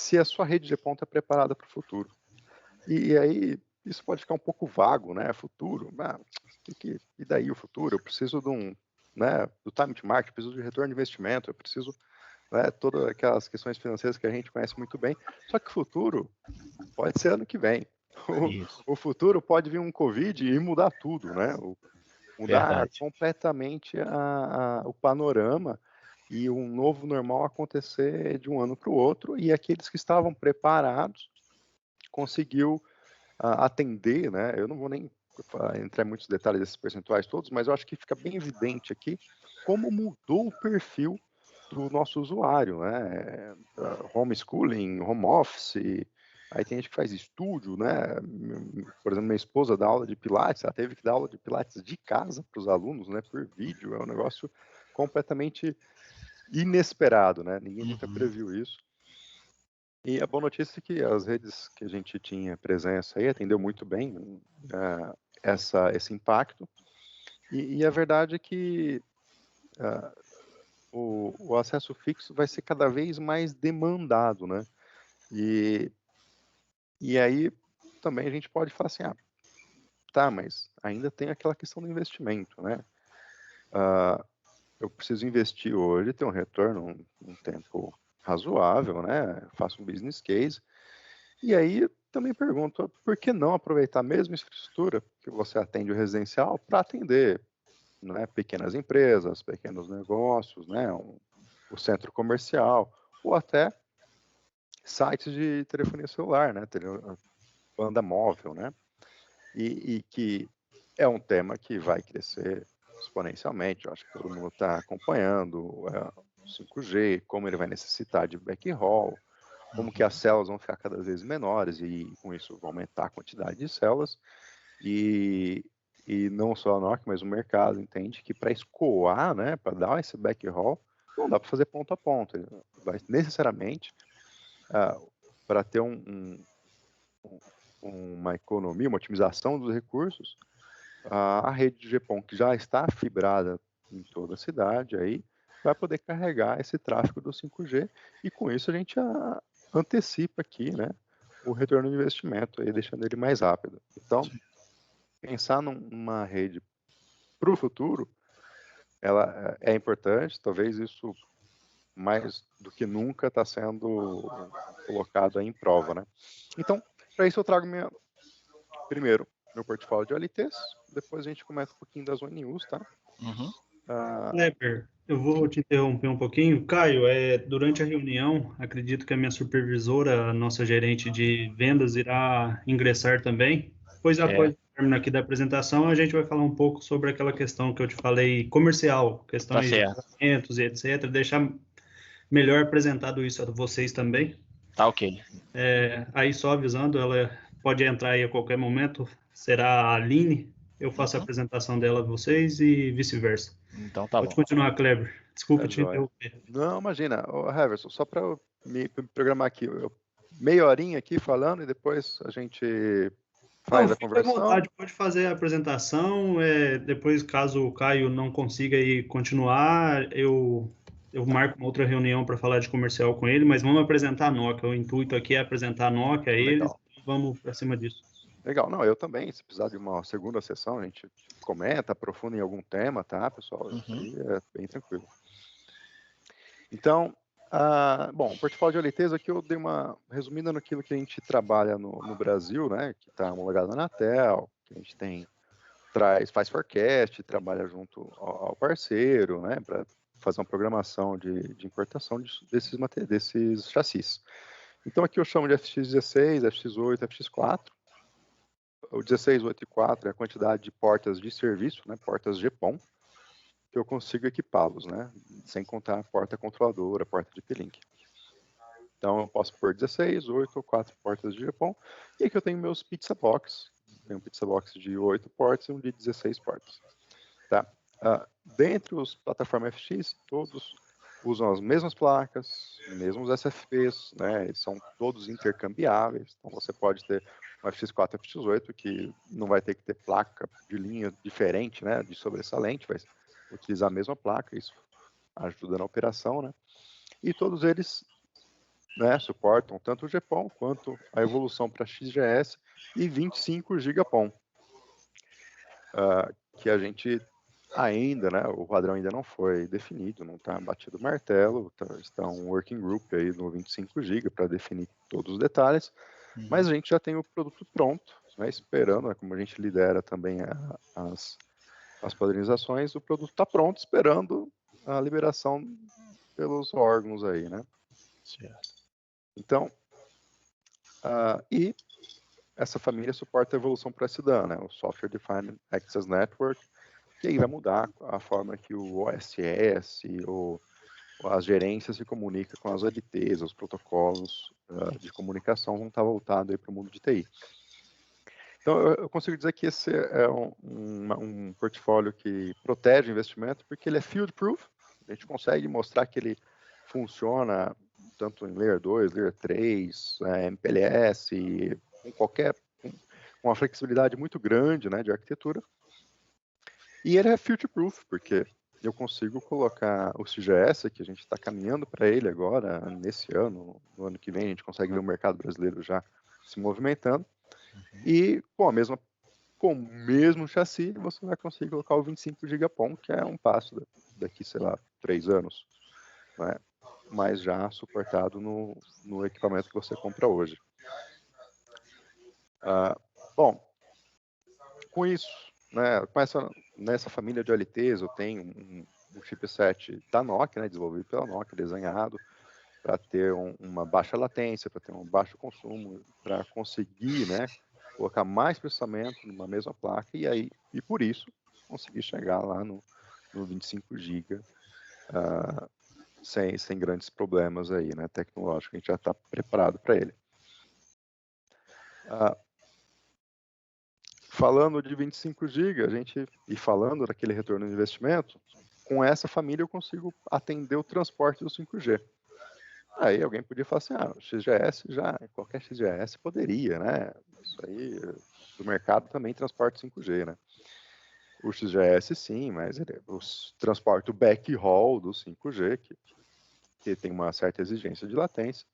se a sua rede de ponta é preparada para o futuro. E aí, isso pode ficar um pouco vago, né? Futuro, e daí o futuro? Eu preciso de do time to market, eu preciso de retorno de investimento, eu preciso, todas aquelas questões financeiras que a gente conhece muito bem. Só que o futuro pode ser ano que vem. O futuro pode vir um Covid e mudar tudo, né? Mudar completamente o panorama e um novo normal acontecer de um ano para o outro, e aqueles que estavam preparados conseguiu atender, né? Eu não vou nem entrar em muitos detalhes desses percentuais todos, mas eu acho que fica bem evidente aqui como mudou o perfil do nosso usuário, né? Homeschooling, home office, aí tem gente que faz estúdio, né? Por exemplo, minha esposa dá aula de Pilates, ela teve que dar aula de Pilates de casa para os alunos, né? Por vídeo, é um negócio completamente inesperado, né? Ninguém nunca previu isso. E a boa notícia é que as redes que a gente tinha presença aí atendeu muito bem esse impacto. E a verdade é que o acesso fixo vai ser cada vez mais demandado, né? E aí também a gente pode falar assim, tá, mas ainda tem aquela questão do investimento, né? Eu preciso investir hoje, ter um retorno um tempo razoável, né? Faço um business case. E aí também pergunto, por que não aproveitar a mesma infraestrutura que você atende o residencial para atender, né, pequenas empresas, pequenos negócios, né, o centro comercial, ou até sites de telefonia celular, né, banda móvel, né, e que é um tema que vai crescer exponencialmente. Eu acho que todo mundo está acompanhando o 5G, como ele vai necessitar de backhaul, como que as células vão ficar cada vez menores e com isso vai aumentar a quantidade de células e não só a Nokia, mas o mercado entende que para escoar, né, para dar esse backhaul, não dá para fazer ponto a ponto. Vai necessariamente, para ter uma economia, uma otimização dos recursos, a rede de GPON, que já está fibrada em toda a cidade, aí vai poder carregar esse tráfego do 5G e com isso a gente antecipa aqui, né, o retorno de investimento, aí, deixando ele mais rápido. Então, pensar numa rede para o futuro, ela é importante, talvez isso mais do que nunca está sendo colocado em prova, né? Então, para isso eu trago primeiro meu portfólio de OLTs, depois a gente começa um pouquinho das ONUs, tá? Kleber, eu vou te interromper um pouquinho. Caio, durante a reunião, acredito que a minha supervisora, a nossa gerente de vendas, irá ingressar também. Pois após o término aqui da apresentação, a gente vai falar um pouco sobre aquela questão que eu te falei, comercial, questões de pagamentos e etc. Deixar melhor apresentado isso a vocês também. Tá ok. Aí só avisando, ela pode entrar aí a qualquer momento, será a Aline. Eu faço a apresentação dela a vocês e vice-versa. Então tá Pode bom. continuar, Kleber. Desculpa te interromper. Não, imagina. Heverson, só para me programar aqui, meia horinha aqui falando e depois a gente faz a conversão. Fique à vontade, pode fazer a apresentação. Depois, caso o Caio não consiga aí continuar, eu marco uma outra reunião para falar de comercial com ele, mas vamos apresentar a Nokia. O intuito aqui é apresentar a Nokia a eles. Vamos para cima disso. Legal, não, eu também, se precisar de uma segunda sessão, a gente comenta, aprofunda em algum tema, tá, pessoal? Aí é bem tranquilo. Então, bom, o portfólio de OLTs aqui eu dei uma resumida naquilo que a gente trabalha no Brasil, né, que está homologado na Anatel, que a gente faz forecast, trabalha junto ao parceiro, né, para fazer uma programação de importação desses chassis. Então aqui eu chamo de FX16, FX8, FX4. O 16, 8 e 4 é a quantidade de portas de serviço, né, portas GPON, que eu consigo equipá-los, né, sem contar a porta controladora, a porta de P-Link. Então eu posso pôr 16, 8 ou 4 portas de GPON, e aqui eu tenho meus pizza box, tenho um pizza box de 8 portas e um de 16 portas. Tá? Dentre os plataformas FX, todos usam as mesmas placas, mesmos SFPs, né, eles são todos intercambiáveis, então você pode ter um FX4 e FX8 que não vai ter que ter placa de linha diferente, né, de sobressalente, vai utilizar a mesma placa, isso ajuda na operação, né, e todos eles né, suportam tanto o GPON quanto a evolução para XGS e 25 GB PON, que a gente ainda, né, o padrão ainda não foi definido, não está batido o martelo, está um working group aí no 25 GB para definir todos os detalhes, mas a gente já tem o produto pronto, né, esperando, né, como a gente lidera também as padronizações, o produto está pronto, esperando a liberação pelos órgãos aí, né? Certo. Então, e essa família suporta a evolução para SDAN, né, o Software Defined Access Network, que aí vai mudar a forma que o OSS ou as gerências se comunicam com as OLTs, os protocolos de comunicação vão estar voltados para o mundo de TI. Então, eu consigo dizer que esse é um portfólio que protege o investimento, porque ele é field-proof, a gente consegue mostrar que ele funciona tanto em Layer 2, Layer 3, MPLS, com uma flexibilidade muito grande, né, de arquitetura. E ele é future-proof, porque eu consigo colocar o CGS, que a gente está caminhando para ele agora, nesse ano, no ano que vem, a gente consegue ver o mercado brasileiro já se movimentando. E com o mesmo chassi, você vai conseguir colocar o 25 GB PON, que é um passo daqui, sei lá, 3 anos, né? Mas já suportado no equipamento que você compra hoje. Bom, com isso, né, nessa família de OLTs, eu tenho um chipset da Nokia, né, desenvolvido pela Nokia, desenhado para ter uma baixa latência, para ter um baixo consumo, para conseguir, né, colocar mais processamento numa mesma placa e por isso conseguir chegar lá no 25 GB sem grandes problemas aí, né, tecnológicos, a gente já está preparado para ele. Falando de 25 GB, e falando daquele retorno de investimento, com essa família eu consigo atender o transporte do 5G. Aí alguém podia falar assim, o XGS qualquer XGS poderia, né? Isso aí, do mercado também transporta 5G, né? O XGS sim, mas transporta o backhaul do 5G, que tem uma certa exigência de latência.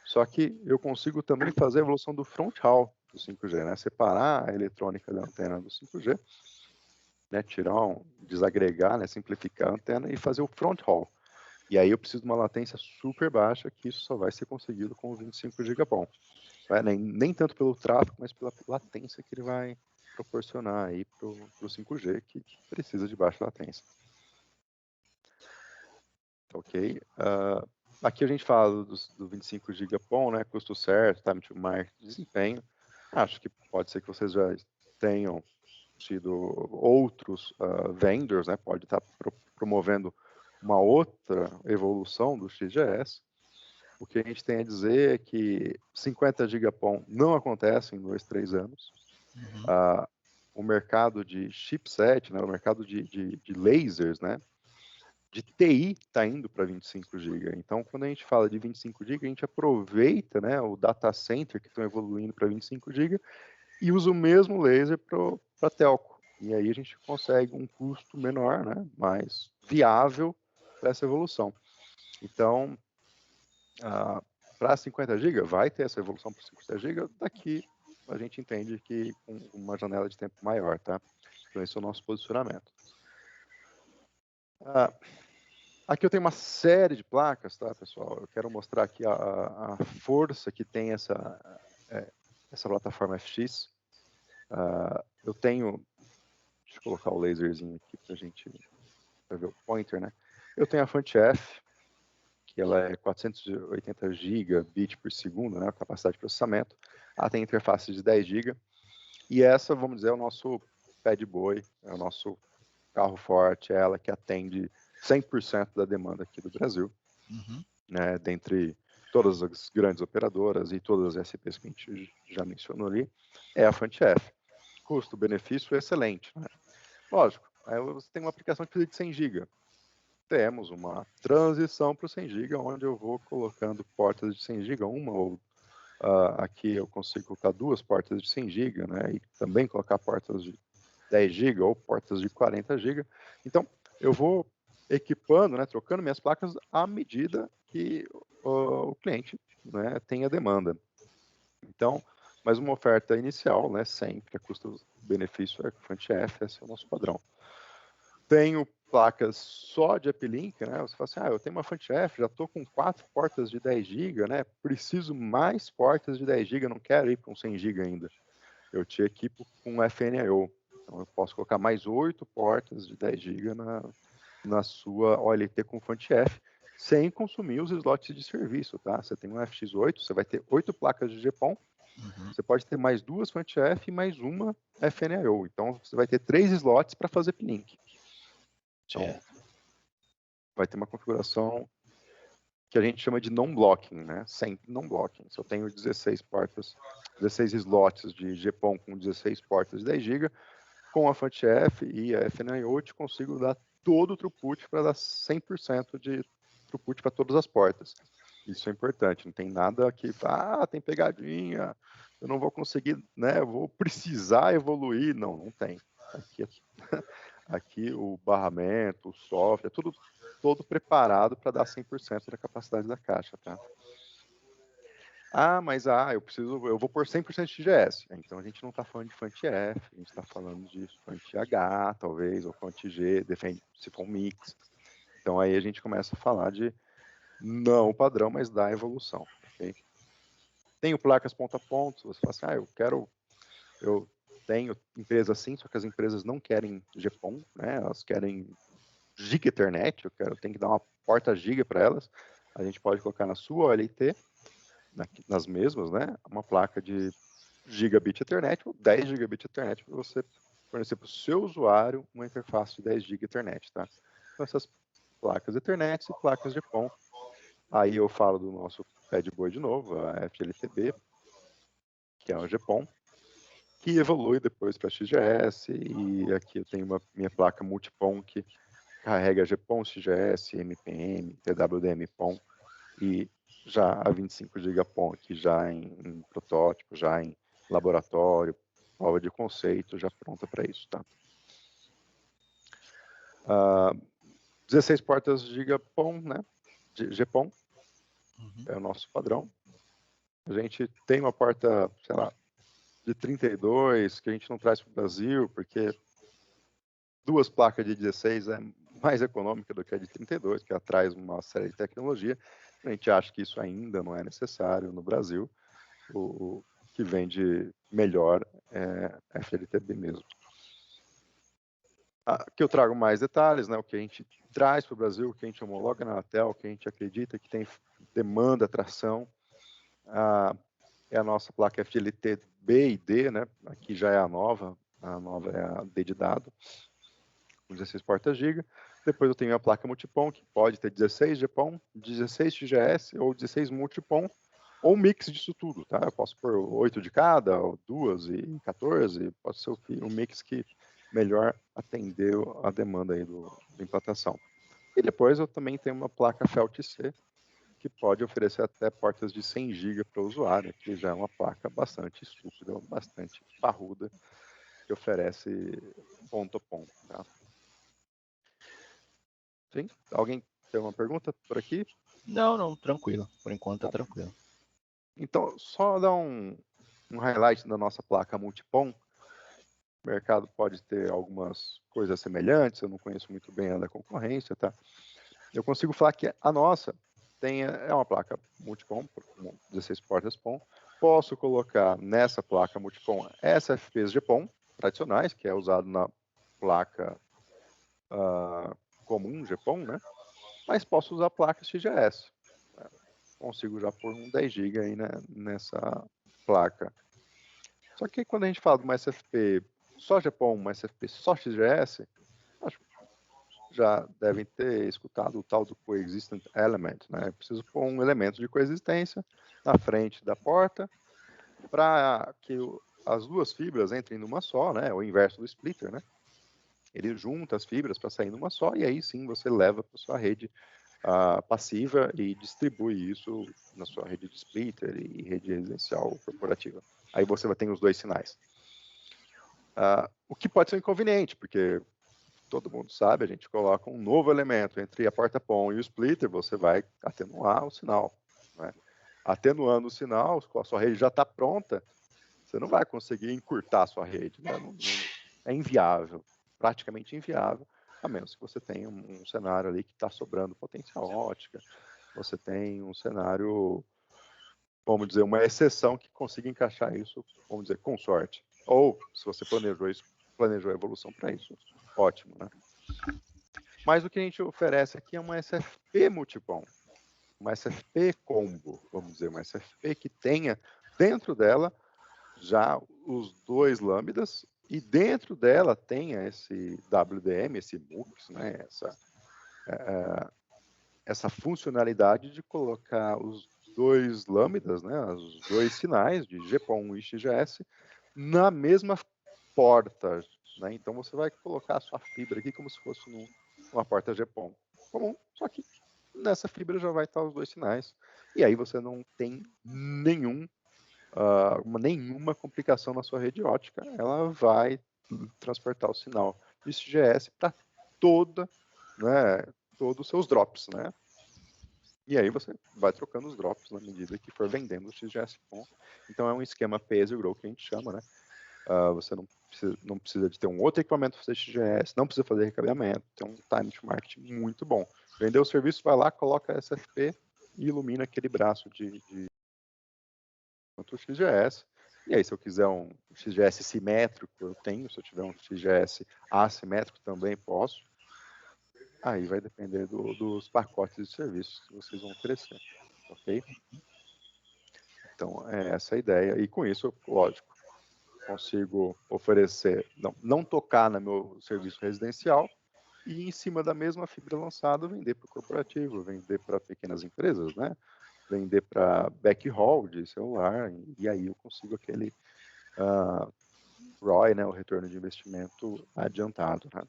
Só que eu consigo também fazer a evolução do front haul do 5G, né? Separar a eletrônica da antena do 5G, né? Desagregar, né? Simplificar a antena e fazer o front haul. E aí eu preciso de uma latência super baixa, que isso só vai ser conseguido com o 25 GB PON. Nem tanto pelo tráfego, mas pela latência que ele vai proporcionar aí para o 5G, que precisa de baixa latência. Ok. Aqui a gente fala do 25 GB PON, né? Custo certo, time to market, desempenho. Acho que pode ser que vocês já tenham tido outros vendors, né? Pode estar promovendo uma outra evolução do XGS. O que a gente tem a dizer é que 50 GB PON não acontece em 2, 3 anos. O mercado de chipset, né? O mercado de lasers, né? De TI está indo para 25 GB. Então, quando a gente fala de 25 GB, a gente aproveita, né, o data center que estão evoluindo para 25 GB e usa o mesmo laser para telco. E aí a gente consegue um custo menor, né, mais viável para essa evolução. Então, para 50 GB, vai ter essa evolução para 50 GB, daqui a gente entende que com uma janela de tempo maior, tá? Então, esse é o nosso posicionamento. Aqui eu tenho uma série de placas, tá, pessoal? Eu quero mostrar aqui a força que tem essa plataforma FX. Eu tenho, deixa eu colocar o laserzinho aqui para ver o pointer, né? Eu tenho a FantF, que ela é 480 gigabit por segundo, né, a capacidade de processamento. Ela tem interface de 10 GB. E essa, vamos dizer, é o nosso bad boy, é o nosso carro forte, é ela que atende 100% da demanda aqui do Brasil, né, dentre todas as grandes operadoras e todas as SPs que a gente já mencionou ali, é a FantF. Custo-benefício excelente, né? Lógico, aí você tem uma aplicação que precisa de 100 GB. Temos uma transição para o 100 GB, onde eu vou colocando portas de 100 GB, uma ou aqui eu consigo colocar 2 portas de 100 GB, né, e também colocar portas de 10 GB ou portas de 40 GB. Então, eu vou equipando, né, trocando minhas placas à medida que o cliente né, tem a demanda. Então, mas uma oferta inicial, né, sempre, a custo-benefício é FantF, esse é o nosso padrão. Tenho placas só de uplink, né, você fala assim, eu tenho uma FantF, já estou com 4 portas de 10 GB, né, preciso mais portas de 10 GB, não quero ir para um 100 GB ainda. Eu te equipo com FNIO, então eu posso colocar mais 8 portas de 10 GB na sua OLT com FantF, sem consumir os slots de serviço, tá? Você tem um FX8, você vai ter 8 placas de GPON, você pode ter mais 2 FantF e mais uma FNIO. Então, você vai ter 3 slots para fazer uplink. Então, vai ter uma configuração que a gente chama de non-blocking, né? Sempre non-blocking. Se eu tenho 16 portas, 16 slots de GPON com 16 portas de 10 GB, com a FantF e a FNIO, eu te consigo dar todo o throughput para dar 100% de throughput para todas as portas. Isso é importante, não tem nada que, tem pegadinha, eu não vou conseguir, né, eu vou precisar evoluir. Não, não tem. Aqui o barramento, o software, tudo todo preparado para dar 100% da capacidade da caixa, tá? Mas eu vou pôr 100% de TGS. Então a gente não está falando de FantF, a gente está falando de FantH, talvez, ou FantG, depende se for um mix. Então aí a gente começa a falar de não o padrão, mas da evolução, ok? Tenho placas ponto a ponto, você fala assim, eu tenho empresa assim, só que as empresas não querem GPON, né? Elas querem Giga Ethernet, eu tenho que dar uma porta giga para elas. A gente pode colocar na sua OLT, nas mesmas, né? Uma placa de gigabit Ethernet ou 10 gigabit Ethernet para você fornecer para o seu usuário uma interface de 10 GB Ethernet, tá? Então, essas placas Ethernet e placas de GPON. Aí eu falo do nosso Bad Boy de novo, a FLTB, que é o GPON, que evolui depois para XGS, e aqui eu tenho minha placa Multipon que carrega GPON, XGS, MPM, TWDM-PON e já a 25 GB PON aqui já em protótipo, já em laboratório, prova de conceito, já pronta para isso, tá? 16 portas GigaPON, né? GPON, é o nosso padrão. A gente tem uma porta, sei lá, de 32, que a gente não traz para o Brasil, porque 2 placas de 16 é mais econômica do que a de 32, que ela traz uma série de tecnologia. A gente acha que isso ainda não é necessário no Brasil. O que vende melhor é FLTB mesmo. Aqui eu trago mais detalhes, né? O que a gente traz para o Brasil, o que a gente homologa na Anatel, o que a gente acredita que tem demanda, atração. É a nossa placa FLT B e D, né? Aqui já é a nova é a D de dado, com 16 portas giga. Depois eu tenho a placa Multipon, que pode ter 16 GPON, 16 XGS ou 16 Multipon, ou um mix disso tudo, tá? Eu posso pôr 8 de cada, ou 2 e 14, pode ser um mix que melhor atendeu a demanda aí da implantação. E depois eu também tenho uma placa FELT-C, que pode oferecer até portas de 100 GB para o usuário, que já é uma placa bastante estúpida, bastante parruda, que oferece ponto a ponto, tá? Sim? Alguém tem uma pergunta por aqui? Não, tranquilo. Por enquanto é tranquilo. Então, só dar um highlight da nossa placa Multipon. O mercado pode ter algumas coisas semelhantes, eu não conheço muito bem a da concorrência, tá? Eu consigo falar que a nossa é uma placa Multipon, com 16 portas PON. Posso colocar nessa placa Multipon SFPs GPON tradicionais, que é usado na placa comum GPON, né? Mas posso usar placas XGS. Consigo já pôr um 10 GB aí, né, nessa placa. Só que quando a gente fala de uma SFP só GPON, uma SFP só XGS, acho que já devem ter escutado o tal do Coexistent Element, né? Eu preciso pôr um elemento de coexistência na frente da porta para que as duas fibras entrem numa só, né? O inverso do splitter, né? Ele junta as fibras para sair numa só e aí sim você leva para sua rede passiva e distribui isso na sua rede de splitter e rede residencial corporativa. Aí você vai ter os dois sinais. O que pode ser inconveniente, porque todo mundo sabe, a gente coloca um novo elemento entre a porta PON e o splitter, você vai atenuar o sinal, né? atenuando o sinal, a sua rede já está pronta, você não vai conseguir encurtar a sua rede, né? É inviável, praticamente inviável, a menos que você tenha um cenário ali que está sobrando potência ótica, você tem um cenário, vamos dizer, uma exceção que consiga encaixar isso, vamos dizer, com sorte. Ou, se você planejou a evolução para isso, ótimo, né? Mas o que a gente oferece aqui é uma SFP multipom, uma SFP combo, vamos dizer, uma SFP que tenha dentro dela já os 2 lambdas e dentro dela tenha esse WDM, esse MUX, né, essa funcionalidade de colocar os 2 lambdas, né, os 2 sinais de GPON e XGS na mesma porta, né? Então você vai colocar a sua fibra aqui como se fosse uma porta GPON comum, só que nessa fibra já vai estar os 2 sinais. E aí você não tem nenhuma complicação na sua rede ótica. Ela vai transportar o sinal de XGS para todos os seus drops, né? E aí você vai trocando os drops na medida que for vendendo o XGS PON. Então é um esquema pay as you grow que a gente chama, né? Você não precisa de ter um outro equipamento para fazer XGS, não precisa fazer recabeamento, tem um time to market muito bom. Vendeu o serviço, vai lá, coloca a SFP e ilumina aquele braço de XGS. E aí, se eu quiser um XGS simétrico, eu tenho. Se eu tiver um XGS assimétrico, também posso. Aí vai depender dos pacotes de serviços que vocês vão oferecer, ok? Então, é essa a ideia. E com isso, lógico, consigo oferecer, não tocar no meu serviço residencial e em cima da mesma fibra lançada vender para o corporativo, vender para pequenas empresas, né? Vender para backhaul de celular, e aí eu consigo aquele ROI, né, o retorno de investimento adiantado. Né?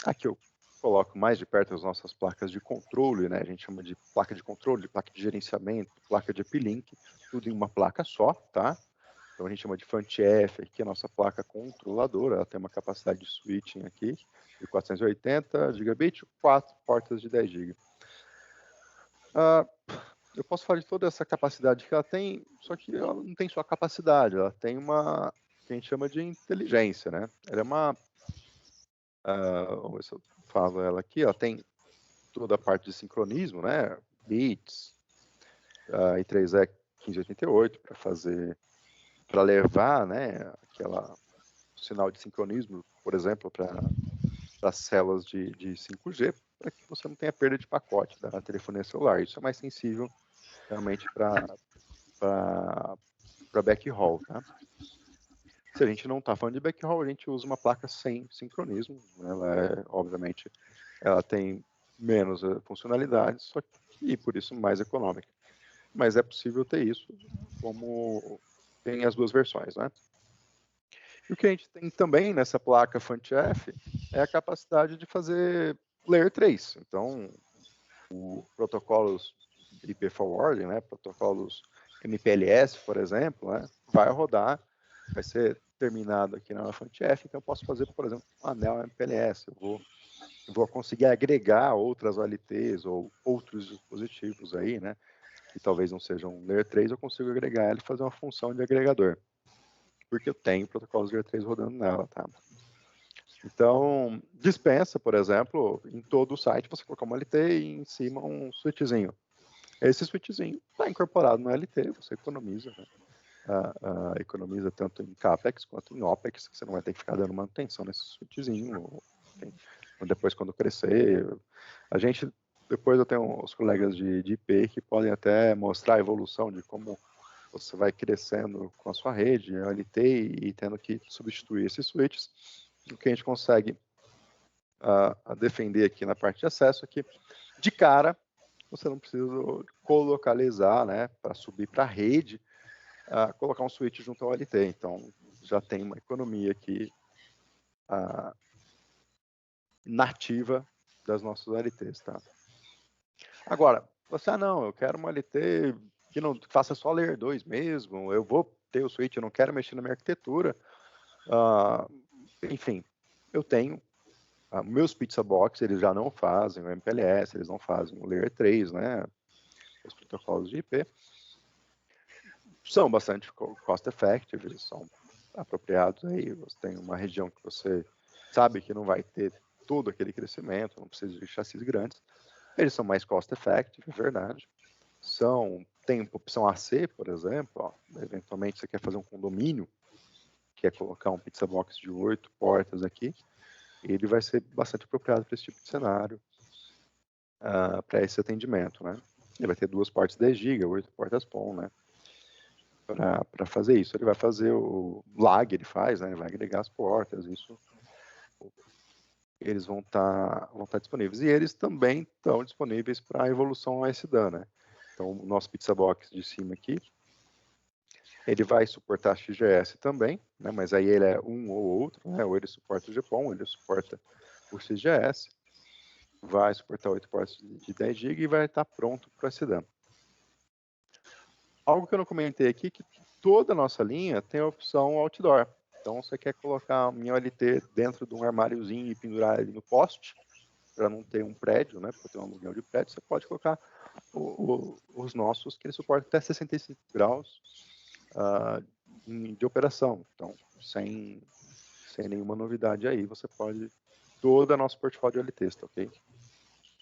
Aqui eu coloco mais de perto as nossas placas de controle, né? A gente chama de placa de controle, placa de gerenciamento, placa de uplink, tudo em uma placa só, tá? Então a gente chama de FANTF, aqui é a nossa placa controladora, ela tem uma capacidade de switching aqui de 480 gigabit, 4 portas de 10 GB. Eu posso falar de toda essa capacidade que ela tem, só que ela não tem só capacidade, ela tem uma que a gente chama de inteligência, né? Ela é uma, vamos ver se eu falo ela aqui, ela tem toda a parte de sincronismo, né? Bits, I3E 1588 para levar, né? Aquela sinal de sincronismo, por exemplo, para as células de 5G, para que você não tenha perda de pacote da telefonia celular. Isso é mais sensível realmente para backhaul, tá? Se a gente não está falando de backhaul, a gente usa uma placa sem sincronismo. Ela obviamente, ela tem menos funcionalidades, só que, e por isso mais econômica. Mas é possível ter isso, como tem as 2 versões, né? E o que a gente tem também nessa placa FANTF é a capacidade de fazer Layer 3. Então, protocolos IP Forwarding, né, protocolos MPLS, por exemplo, né, vai rodar, vai ser terminado aqui na FANTF, então eu posso fazer, por exemplo, um anel MPLS, eu vou conseguir agregar outras OLTs ou outros dispositivos aí, né, que talvez não sejam Layer 3, eu consigo agregar ela e fazer uma função de agregador, porque eu tenho protocolos Layer 3 rodando nela, tá? Então, dispensa, por exemplo, em todo o site você colocar uma LT e em cima um switchzinho. Esse switchzinho está incorporado no LT, você economiza, né? Economiza tanto em CAPEX quanto em OPEX, que você não vai ter que ficar dando manutenção nesse switchzinho. Depois, quando crescer, depois eu tenho os colegas de IP que podem até mostrar a evolução de como você vai crescendo com a sua rede, a LT, e tendo que substituir esses switches. O que a gente consegue defender aqui na parte de acesso aqui, de cara, você não precisa colocalizar, né, para subir para a rede, colocar um switch junto ao LT. Então, já tem uma economia aqui nativa das nossas LTs, tá? Agora, você, não, eu quero uma LT que não faça só Layer 2 mesmo, eu vou ter o switch, eu não quero mexer na minha arquitetura. Enfim, eu tenho Meus Pizza Box, eles já não fazem o MPLS, eles não fazem o Layer 3, né? Os protocolos de IP. São bastante cost effective, eles são apropriados aí. Você tem uma região que você sabe que não vai ter todo aquele crescimento, não precisa de chassis grandes. Eles são mais cost effective, é verdade. Tem opção AC, por exemplo, ó, eventualmente você quer fazer um condomínio, quer colocar um pizza box de 8 portas aqui, ele vai ser bastante apropriado para esse tipo de cenário, para esse atendimento, né? Ele vai ter 2 portas 10 GB, 8 portas PON, né? Para fazer isso. Ele vai fazer o lag, ele faz, né? Vai agregar as portas, isso. Eles vão estar disponíveis. E eles também estão disponíveis para a evolução ao SDAN, né? Então, o nosso Pizza Box de cima aqui, ele vai suportar XGS também, né? Mas aí ele é um ou outro, né? Ou ele suporta o GPON, ou ele suporta o XGS, vai suportar 8 portas de 10 GB e vai estar pronto para o SDAN. Algo que eu não comentei aqui, que toda a nossa linha tem a opção outdoor. Então, você quer colocar a minha OLT dentro de um armáriozinho e pendurar ele no poste, para não ter um prédio, né? Para ter um aluguel de prédio, você pode colocar os nossos, que eles suportam até 65 graus de operação. Então, sem nenhuma novidade aí, você pode... Todo o nosso portfólio de OLTs, tá ok?